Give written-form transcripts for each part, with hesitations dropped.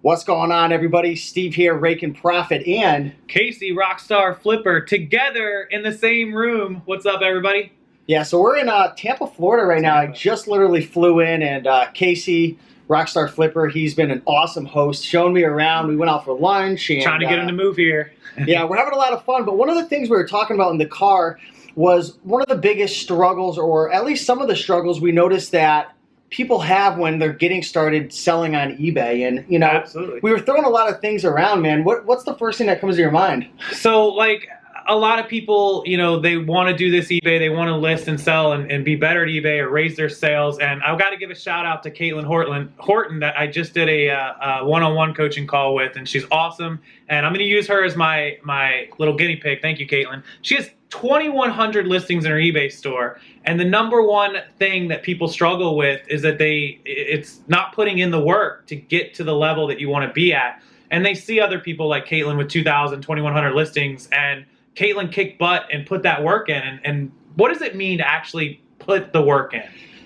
What's going on, everybody? Steve here, Raiken Profit, and Casey, Rockstar Flipper, together in the same room. What's up, everybody? yeah, so we're in Tampa, Florida right now. I just literally flew in, and Casey, Rockstar Flipper, he's been an awesome host, showing me around. We went out for lunch. And, trying to get him to move here. Yeah, we're having a lot of fun, but one of the things we were talking about in the car was one of the biggest struggles, or at least some of the struggles we noticed that people have when they're getting started selling on eBay. And, you know, Absolutely. We were throwing a lot of things around, man. What's the first thing that comes to your mind? So, like, a lot of people, you know, they want to do this eBay. They want to list and sell and be better at eBay or raise their sales. And I've got to give a shout out to Caitlin Horton that I just did a one-on-one coaching call with, and she's awesome. And I'm going to use her as my little guinea pig. Thank you, Caitlin. She has 2,100 listings in her eBay store. And the number one thing that people struggle with is that it's not putting in the work to get to the level that you want to be at. And they see other people like Caitlin with 2,000, 2,100 listings, and Caitlin kicked butt and put that work in. And what does it mean to actually put the work in?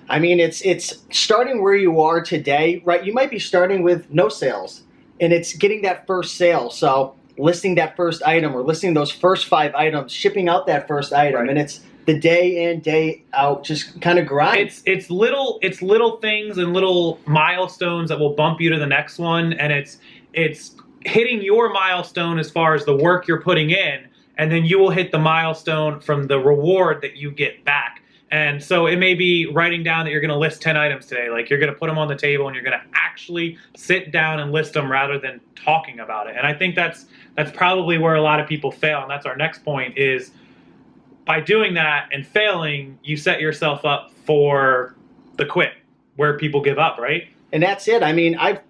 I mean, it's starting where you are today, right? You might be starting with no sales, and it's getting that first sale. So listing that first item, or listing those first 5 items, shipping out that first item, Right. and it's the day in, day out, just kind of grind. It's little things and little milestones that will bump you to the next one, and it's hitting your milestone as far as the work you're putting in, and then you will hit the milestone from the reward that you get back. And so it may be writing down that you're going to list 10 items today. Like, you're going to put them on the table and you're going to actually sit down and list them rather than talking about it. And I think that's probably where a lot of people fail. And that's our next point is, by doing that and failing, you set yourself up for the quit, where people give up, right? And that's it. I mean, I've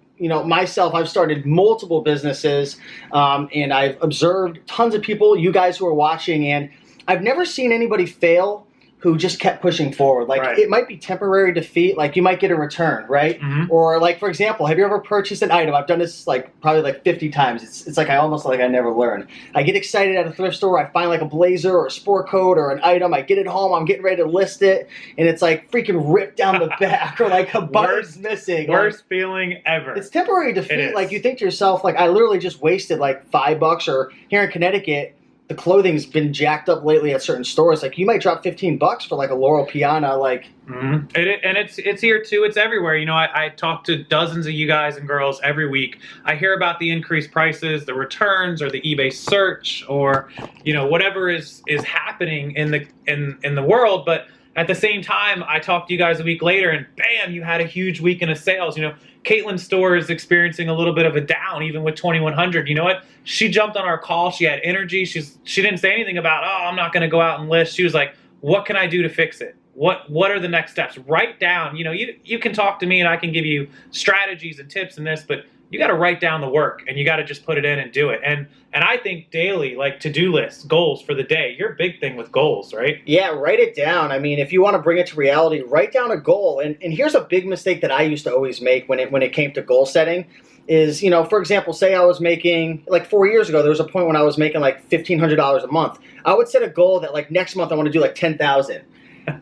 started multiple businesses, and I've observed tons of people, you guys who are watching, and I've never seen anybody fail who just kept pushing forward. Like, Right. It might be temporary defeat, like you might get a return, right? Mhm. Or like, for example, have you ever purchased an item? I've done this probably 50 times. It's like I almost like I never learn. I get excited at a thrift store, I find like a blazer or a sport coat or an item, I get it home, I'm getting ready to list it, and it's like freaking ripped down the back, or like a button's missing. Worst feeling ever. It's temporary defeat. It is. Like, you think to yourself, like, I literally just wasted like $5, or here in Connecticut, the clothing's been jacked up lately at certain stores. Like, you might drop $15 for like a Laurel Piana. Like, Mm-hmm. And it's here too. It's everywhere. You know, I talk to dozens of you guys and girls every week. I hear about the increased prices, the returns, or the eBay search, or, you know, whatever is happening in the world. But at the same time, I talk to you guys a week later, and bam, you had a huge weekend of sales. You know, Caitlin's store is experiencing a little bit of a down, even with 2,100. You know what? She jumped on our call. She had energy. She didn't say anything about, oh, I'm not going to go out and list. She was like, what can I do to fix it? What are the next steps? Write down. You know, you can talk to me and I can give you strategies and tips and this, but you got to write down the work, and you got to just put it in and do it. And I think daily, like to-do lists, goals for the day. Your big thing with goals, right? yeah, write it down. I mean, if you want to bring it to reality, write down a goal. And here's a big mistake that I used to always make when it came to goal setting is, you know, for example, say I was making, like 4 years ago, there was a point when I was making like $1,500 a month. I would set a goal that like next month I want to do like 10,000.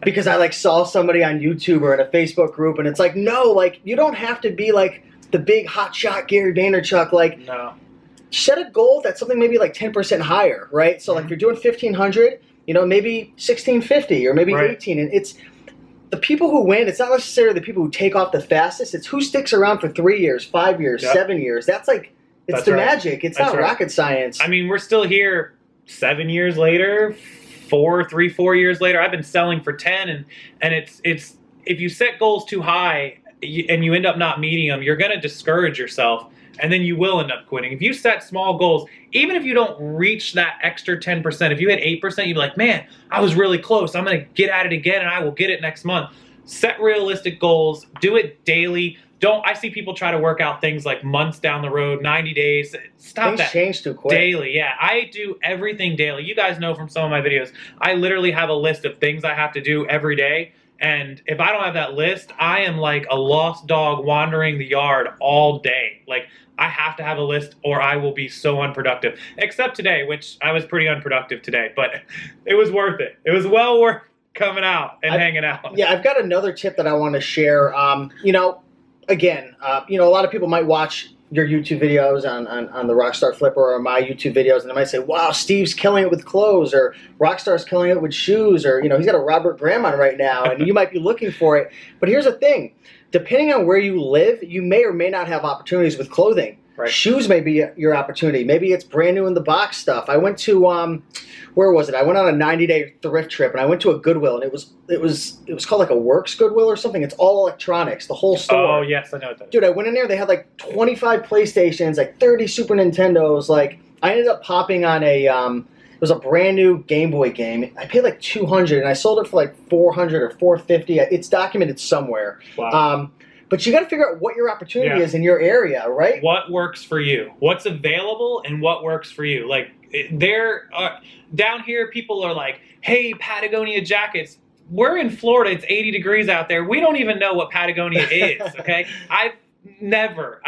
Because I like saw somebody on YouTube or in a Facebook group, and it's like, no, like, you don't have to be like the big hotshot Gary Vaynerchuk. Like, No. set a goal that's something maybe like 10% higher, right? So like, if you're doing 1,500, you know, maybe 1,650 or maybe Right. 18. And it's the people who win. It's not necessarily the people who take off the fastest. It's who sticks around for 3 years, 5 years, Yep. 7 years. That's like, it's That's the right. magic. It's That's not right. rocket science. I mean, we're still here 7 years later, 4 years later. I've been selling for 10, and it's if you set goals too high and you end up not meeting them, you're going to discourage yourself, and then you will end up quitting. If you set small goals, even if you don't reach that extra 10%, if you hit 8%, you'd be like, man, I was really close. I'm going to get at it again, and I will get it next month. Set realistic goals. Do it daily. I see people try to work out things like months down the road, 90 days. Stop Things that. change too quick. Daily, yeah. I do everything daily. You guys know from some of my videos, I literally have a list of things I have to do every day. And if I don't have that list, I am like a lost dog wandering the yard all day. Like, I have to have a list or I will be so unproductive. Except today, which I was pretty unproductive today, but it was worth it. It was well worth coming out and hanging out. Yeah, I've got another tip that I want to share. You know, again, you know, a lot of people might watch your YouTube videos on the Rockstar Flipper or my YouTube videos, and they might say, wow, Steve's killing it with clothes, or Rockstar's killing it with shoes, or, you know, he's got a Robert Graham on right now, and you might be looking for it. But here's the thing. Depending on where you live, you may or may not have opportunities with clothing. Right. Shoes may be your opportunity. Maybe it's brand new in the box stuff. I went to where was it? I went on a 90-day thrift trip, and I went to a Goodwill, and it was called like a Works Goodwill or something. It's all electronics, the whole store. Oh yes, I know what that is. Dude, I went in there. They had like 25 PlayStations, like 30 Super Nintendos. Like I ended up popping on a it was a brand new Game Boy game. I paid like $200, and I sold it for like $400 or $450. It's documented somewhere. Wow. But you got to figure out what your opportunity is in your area, right? What works for you? What's available and what works for you? Like down here, people are like, "Hey, Patagonia jackets." We're in Florida. It's 80 degrees out there. We don't even know what Patagonia is. Okay, I've never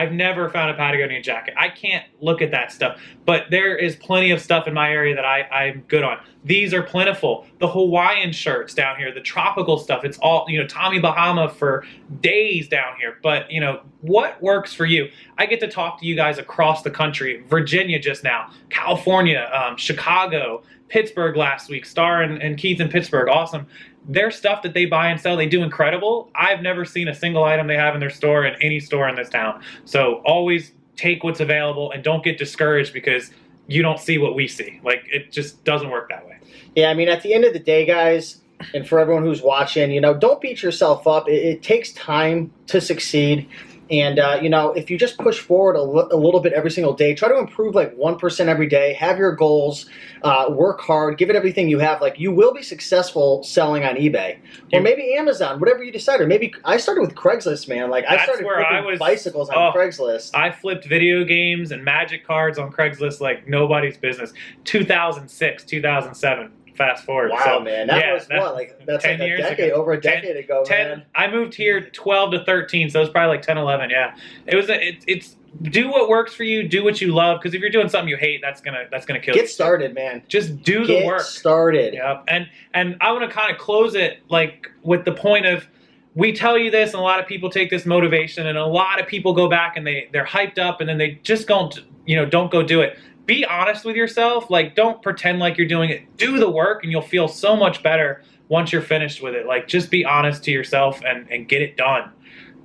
found a Patagonia jacket. I can't look at that stuff. But there is plenty of stuff in my area that I'm good on. These are plentiful. The Hawaiian shirts down here, the tropical stuff, it's all, you know, Tommy Bahama for days down here. But, you know, what works for you? I get to talk to you guys across the country. Virginia just now, California, Chicago, Pittsburgh last week, Star and Keith in Pittsburgh, awesome. Their stuff that they buy and sell, they do incredible. I've never seen a single item they have in their store in any store in this town. So always take what's available and don't get discouraged because you don't see what we see. Like, it just doesn't work that way. Yeah, I mean, at the end of the day, guys, and for everyone who's watching, you know, don't beat yourself up. It takes time to succeed. And, you know, if you just push forward a little bit every single day, try to improve like 1% every day, have your goals, work hard, give it everything you have, like you will be successful selling on eBay or maybe Amazon, whatever you decide. Or maybe I started with Craigslist, man. Like I started flipping bicycles on Craigslist. I flipped video games and magic cards on Craigslist like nobody's business. 2006, 2007. Fast forward. Wow, so, man. That's like a decade, over a decade ago, man. I moved here 12 to 13, so it was probably like 10, 11, yeah. It's do what works for you, do what you love, because if you're doing something you hate, that's gonna kill you. Get started, man. Just do the work. Get started. Yeah. And I want to kind of close it like with the point of, we tell you this, and a lot of people take this motivation, and a lot of people go back and they're hyped up, and then they just don't go do it. Be honest with yourself. Like, don't pretend like you're doing it. Do the work, and you'll feel so much better once you're finished with it. Like, just be honest to yourself and get it done.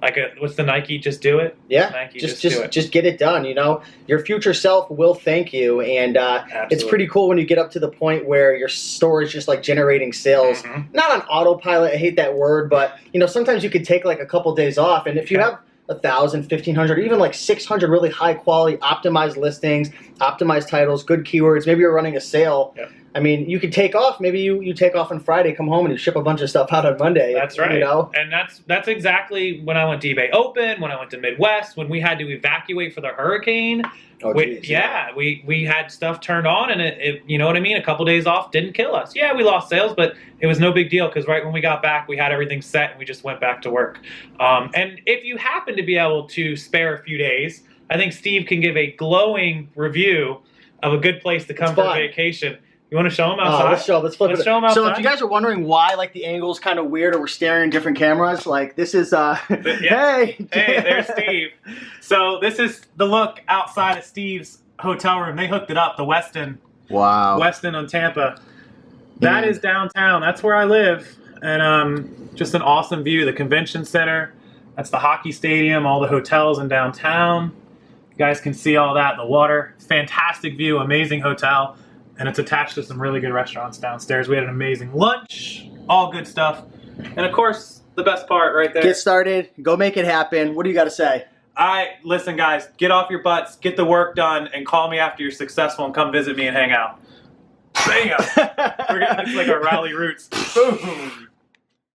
Like, what's the Nike? Just do it. Yeah, Nike, just do it. Just get it done. You know, your future self will thank you, and it's pretty cool when you get up to the point where your store is just like generating sales. Mm-hmm. Not on autopilot. I hate that word, but you know, sometimes you could take like a couple days off, and if you have 1,000, 1,500, even like 600 really high quality optimized listings, optimized titles, good keywords. Maybe you're running a sale. Yep. I mean, you could take off. Maybe you take off on Friday, come home, and you ship a bunch of stuff out on Monday. That's right. You know? And that's exactly when I went to eBay Open, when I went to Midwest, when we had to evacuate for the hurricane. Oh, geez, we had stuff turned on, and it you know what I mean? A couple days off didn't kill us. Yeah, we lost sales, but it was no big deal because right when we got back, we had everything set, and we just went back to work. And if you happen to be able to spare a few days, I think Steve can give a glowing review of a good place to come for a vacation. You want to show them outside? Let's flip it. Show them outside. So if you guys are wondering why like the angle's kind of weird or we're staring in different cameras, like this is hey, there's Steve. So this is the look outside of Steve's hotel room. They hooked it up, the Westin. Wow. Westin on Tampa. That is downtown. That's where I live. And just an awesome view. The convention center. That's the hockey stadium, all the hotels in downtown. You guys can see all that, the water. Fantastic view, amazing hotel. And it's attached to some really good restaurants downstairs. We had an amazing lunch, all good stuff. And of course, the best part right there. Get started, go make it happen. What do you got to say? Listen, guys, get off your butts, get the work done, and call me after you're successful and come visit me and hang out. Bam! It's like our rally roots. Boom!